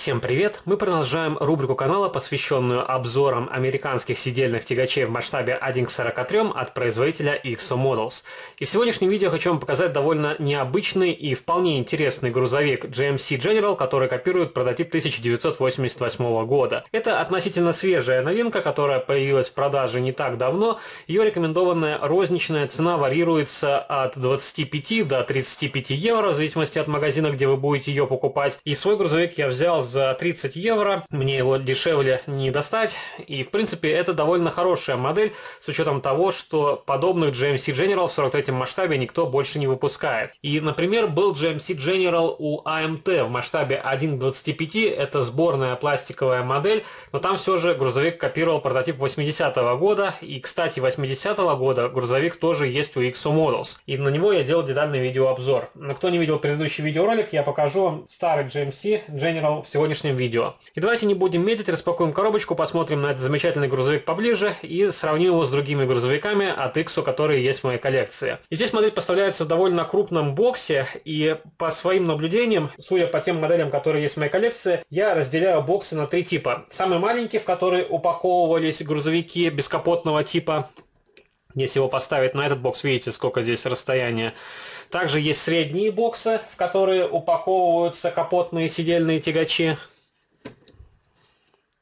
Всем привет! Мы продолжаем рубрику канала, посвященную обзорам американских сидельных тягачей в масштабе 1 к 43 от производителя XO Models. И в сегодняшнем видео хочу вам показать довольно необычный и вполне интересный грузовик GMC General, который копирует прототип 1988 года. Это относительно свежая новинка, которая появилась в продаже не так давно. Ее рекомендованная розничная цена варьируется от 25 до 35 евро, в зависимости от магазина, где вы будете ее покупать. И свой грузовик я взял за 30 евро, мне его дешевле не достать, и в принципе это довольно хорошая модель, с учетом того, что подобных GMC General в 43-м масштабе никто больше не выпускает. И, например, был GMC General у AMT в масштабе 1 к 25, это сборная пластиковая модель, но там все же грузовик копировал прототип 80-го года, и, кстати, 80-го года грузовик тоже есть у XO Models, и на него я делал детальный видеообзор. Но кто не видел предыдущий видеоролик, я покажу вам старый GMC General в сегодняшнем видео. И давайте не будем медлить, распакуем коробочку, посмотрим на этот замечательный грузовик поближе и сравним его с другими грузовиками от XO, которые есть в моей коллекции. И здесь модель поставляется в довольно крупном боксе, и по своим наблюдениям, судя по тем моделям, которые есть в моей коллекции, я разделяю боксы на три типа. Самый маленький, в который упаковывались грузовики бескапотного типа. Если его поставить на этот бокс, видите, сколько здесь расстояние. Также есть средние боксы, в которые упаковываются капотные сидельные тягачи.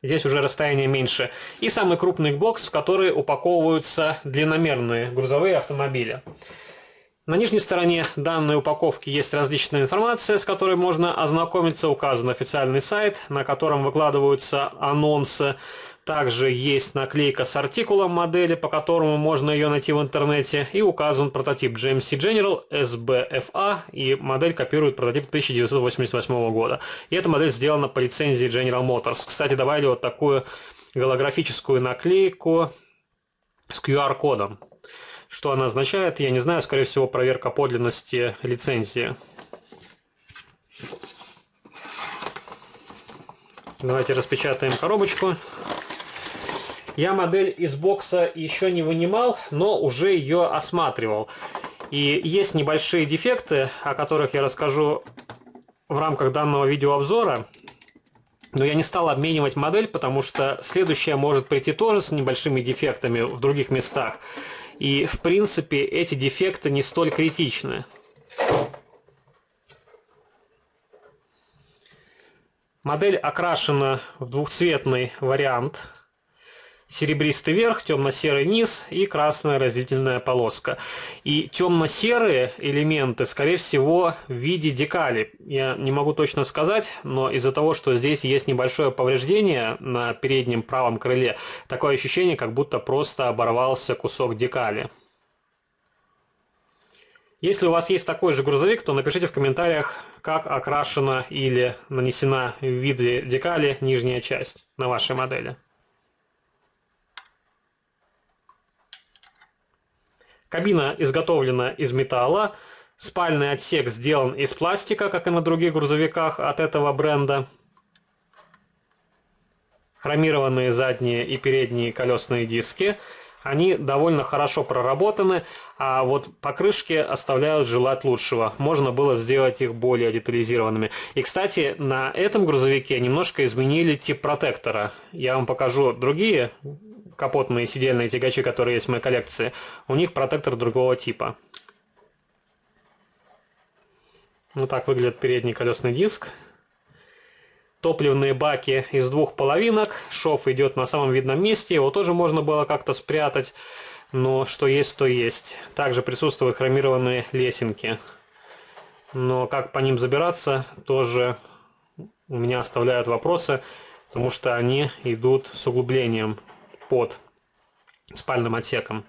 Здесь уже расстояние меньше. И самый крупный бокс, в который упаковываются длинномерные грузовые автомобили. На нижней стороне данной упаковки есть различная информация, с которой можно ознакомиться. Указан официальный сайт, на котором выкладываются анонсы. Также есть наклейка с артикулом модели, по которому можно ее найти в интернете. И указан прототип GMC General SBFA. И модель копирует прототип 1988 года. И эта модель сделана по лицензии General Motors. Кстати, добавили вот такую голографическую наклейку с QR-кодом. Что она означает, я не знаю. Скорее всего, проверка подлинности лицензии. Давайте распечатаем коробочку. Я модель из бокса еще не вынимал, но уже ее осматривал. И есть небольшие дефекты, о которых я расскажу в рамках данного видеообзора. Но я не стал обменивать модель, потому что следующая может прийти тоже с небольшими дефектами в других местах. И в принципе эти дефекты не столь критичны. Модель окрашена в двухцветный вариант. Серебристый верх, темно-серый низ и красная разделительная полоска. И темно-серые элементы, скорее всего, в виде декали. Я не могу точно сказать, но из-за того, что здесь есть небольшое повреждение на переднем правом крыле, такое ощущение, как будто просто оборвался кусок декали. Если у вас есть такой же грузовик, то напишите в комментариях, как окрашена или нанесена в виде декали нижняя часть на вашей модели. Кабина изготовлена из металла, спальный отсек сделан из пластика, как и на других грузовиках от этого бренда. Хромированные задние и передние колесные диски. Они довольно хорошо проработаны, а вот покрышки оставляют желать лучшего. Можно было сделать их более детализированными. И, кстати, на этом грузовике немножко изменили тип протектора. Я вам покажу другие капотные сидельные тягачи, которые есть в моей коллекции. У них протектор другого типа. Вот так выглядит передний колесный диск. Топливные баки из двух половинок. Шов идет на самом видном месте. Его тоже можно было как-то спрятать. Но что есть, то есть. Также присутствуют хромированные лесенки. Но как по ним забираться, тоже у меня оставляют вопросы. Потому что они идут с углублением под спальным отсеком.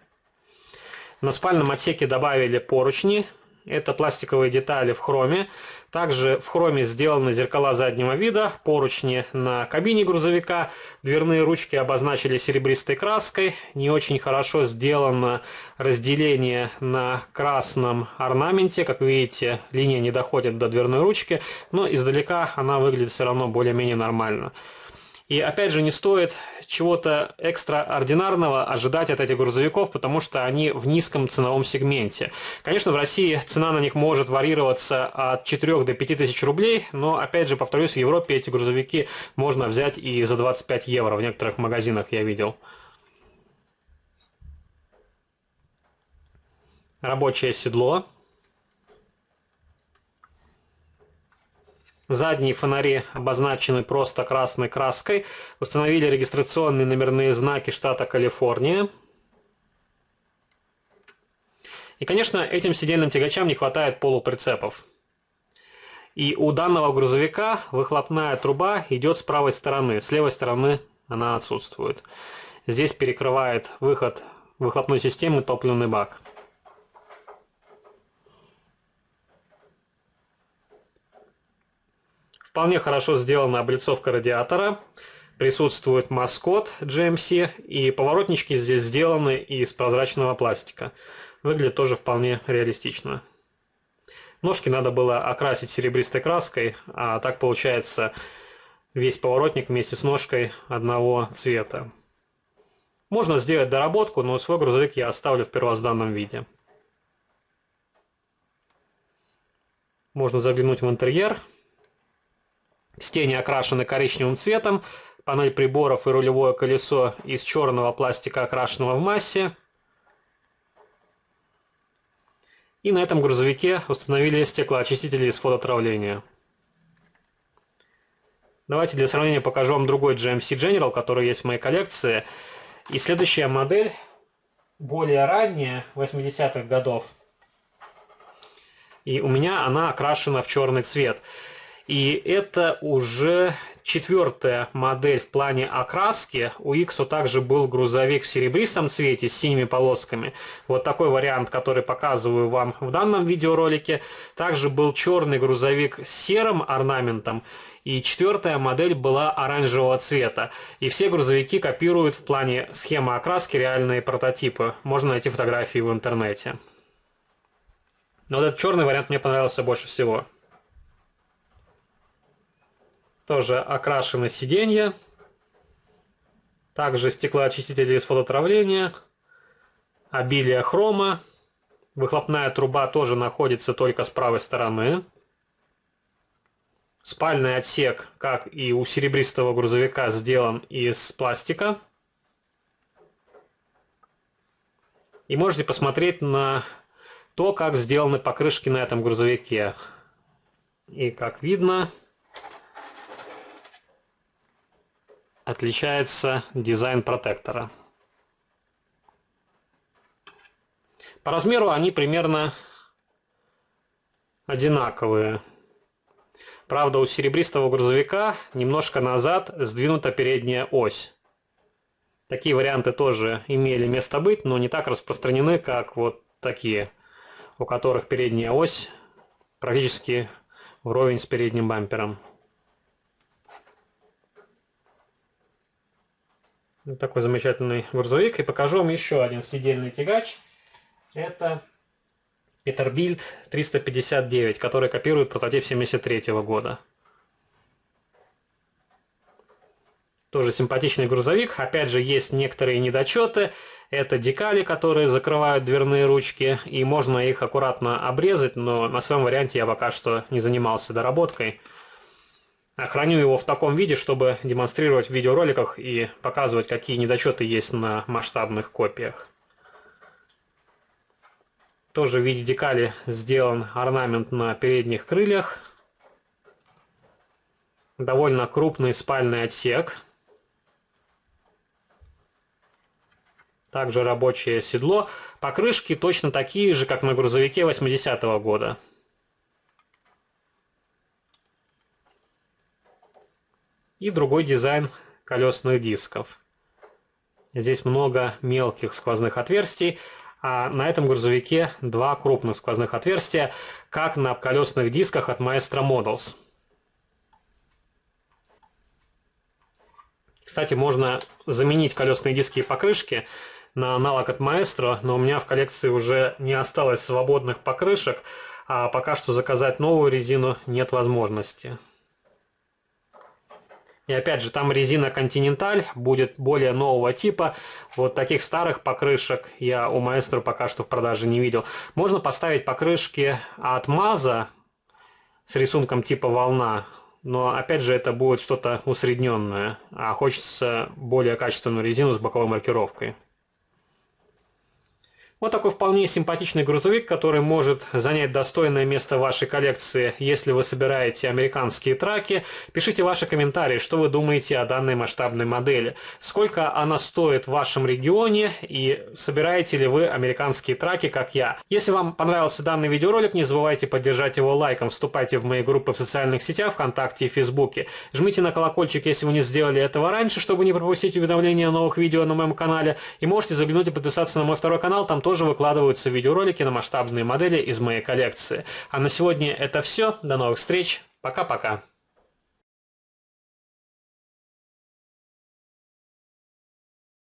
На спальном отсеке добавили поручни. Это пластиковые детали в хроме. Также в хроме сделаны зеркала заднего вида, поручни на кабине грузовика, дверные ручки обозначили серебристой краской. Не очень хорошо сделано разделение на красном орнаменте. Как видите, линия не доходит до дверной ручки, но издалека она выглядит все равно более-менее нормально. И опять же, не стоит чего-то экстраординарного ожидать от этих грузовиков, потому что они в низком ценовом сегменте. Конечно, в России цена на них может варьироваться от 4 до 5 тысяч рублей, но, опять же, повторюсь, в Европе эти грузовики можно взять и за 25 евро, в некоторых магазинах я видел. Рабочее седло. Задние фонари обозначены просто красной краской. Установили регистрационные номерные знаки штата Калифорния. И, конечно, этим сидельным тягачам не хватает полуприцепов. И у данного грузовика выхлопная труба идет с правой стороны. С левой стороны она отсутствует. Здесь перекрывает выход выхлопной системы топливный бак. Вполне хорошо сделана облицовка радиатора. Присутствует маскот GMC, и поворотнички здесь сделаны из прозрачного пластика. Выглядит тоже вполне реалистично. Ножки надо было окрасить серебристой краской, а так получается весь поворотник вместе с ножкой одного цвета. Можно сделать доработку, но свой грузовик я оставлю в первозданном виде. Можно заглянуть в интерьер. Стены окрашены коричневым цветом, панель приборов и рулевое колесо из черного пластика, окрашенного в массе. И на этом грузовике установили стеклоочистители из фототравления. Давайте для сравнения покажу вам другой GMC General, который есть в моей коллекции. И следующая модель, более ранняя, 80-х годов. И у меня она окрашена в черный цвет. И это уже 4-я модель в плане окраски. У Иксо также был грузовик в серебристом цвете с синими полосками. Вот такой вариант, который показываю вам в данном видеоролике. Также был черный грузовик с серым орнаментом. И 4-я модель была оранжевого цвета. И все грузовики копируют в плане схемы окраски реальные прототипы. Можно найти фотографии в интернете. Но вот этот черный вариант мне понравился больше всего. Тоже окрашены сиденья. Также стеклоочистители из фототравления. Обилие хрома. Выхлопная труба тоже находится только с правой стороны. Спальный отсек, как и у серебристого грузовика, сделан из пластика. И можете посмотреть на то, как сделаны покрышки на этом грузовике. И как видно, отличается дизайн протектора. По размеру они примерно одинаковые. Правда, у серебристого грузовика немножко назад сдвинута передняя ось. Такие варианты тоже имели место быть, но не так распространены, как вот такие, у которых передняя ось практически вровень с передним бампером. Вот такой замечательный грузовик. И покажу вам еще один сидельный тягач. Это Peterbilt 359, который копирует прототип 73 года. Тоже симпатичный грузовик. Опять же, есть некоторые недочеты. Это декали, которые закрывают дверные ручки, и можно их аккуратно обрезать, но на своем варианте я пока что не занимался доработкой. Храню его в таком виде, чтобы демонстрировать в видеороликах и показывать, какие недочеты есть на масштабных копиях. Тоже в виде декали сделан орнамент на передних крыльях. Довольно крупный спальный отсек. Также рабочее седло. Покрышки точно такие же, как на грузовике 80-го года. И другой дизайн колесных дисков. Здесь много мелких сквозных отверстий, а на этом грузовике два крупных сквозных отверстия, как на колесных дисках от Maestro Models. Кстати, можно заменить колесные диски и покрышки на аналог от Maestro, но у меня в коллекции уже не осталось свободных покрышек, а пока что заказать новую резину нет возможности. И опять же, там резина Continental будет более нового типа. Вот таких старых покрышек я у Maestro пока что в продаже не видел. Можно поставить покрышки от Mazda с рисунком типа волна. Но опять же, это будет что-то усредненное. А хочется более качественную резину с боковой маркировкой. Вот такой вполне симпатичный грузовик, который может занять достойное место в вашей коллекции, если вы собираете американские траки. Пишите ваши комментарии, что вы думаете о данной масштабной модели. Сколько она стоит в вашем регионе и собираете ли вы американские траки, как я. Если вам понравился данный видеоролик, не забывайте поддержать его лайком, вступайте в мои группы в социальных сетях, ВКонтакте и Фейсбуке. Жмите на колокольчик, если вы не сделали этого раньше, чтобы не пропустить уведомления о новых видео на моем канале. И можете заглянуть и подписаться на мой второй канал, там тоже выкладываются видеоролики на масштабные модели из моей коллекции. А на сегодня это все. До новых встреч. Пока-пока.